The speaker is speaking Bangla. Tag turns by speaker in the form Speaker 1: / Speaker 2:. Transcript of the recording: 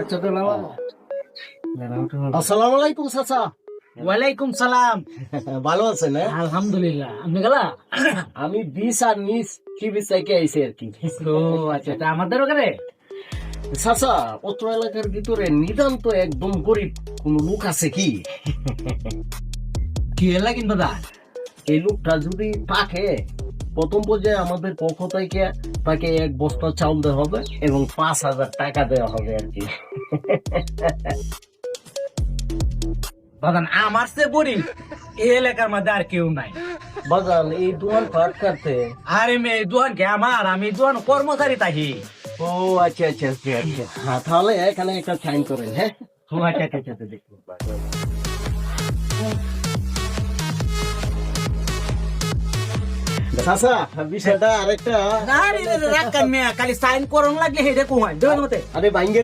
Speaker 1: আচ্ছা তো নাও। আসসালামু আলাইকুম চাচা।
Speaker 2: ওয়ালাইকুম সালাম।
Speaker 1: ভালো আছেন?
Speaker 2: আলহামদুলিল্লাহ। আপনি গেলা?
Speaker 1: আমি বিশ আর মিস কি বিচাইকে আইছি আর কি।
Speaker 2: ও আচ্ছা, তা আমাদের ওখানে
Speaker 1: চাচা, অত্র এলাকার ভিতরে নিতান্ত একদম গরিব কোন লোক আছে কি?
Speaker 2: কি এলা কিনবো দা?
Speaker 1: এই লোকটা যদি পাকে, প্রথম পর্যায়ে আমাদের পক্ষ থেকে তাকে 1 বস্তা চাউল দেওয়া হবে এবং 5,000 টাকা দেওয়া হবে আর কি।
Speaker 2: বাদান আমার সে গরিব এই এলাকার মধ্যে আর কেউ নাই।
Speaker 1: বাগান এই দোয়ান পাট কাটতে।
Speaker 2: আরে মে দোয়ান কে আমার, আমি দোয়ান কর্মচারী থাকি।
Speaker 1: ও আচ্ছা আচ্ছা আচ্ছা আচ্ছা, হ্যাঁ তাহলে এখানে একটা সাইন করেন। হ্যাঁ
Speaker 2: ও আচ্ছা আচ্ছা আচ্ছা, দেখো
Speaker 1: চাচা, বিষয়টা আরেকটা।
Speaker 2: আরে রাখ কান মে, খালি সাইন করন লাগলে হে দেখো হয় দেন মতে।
Speaker 1: আরে ভাঙ্গে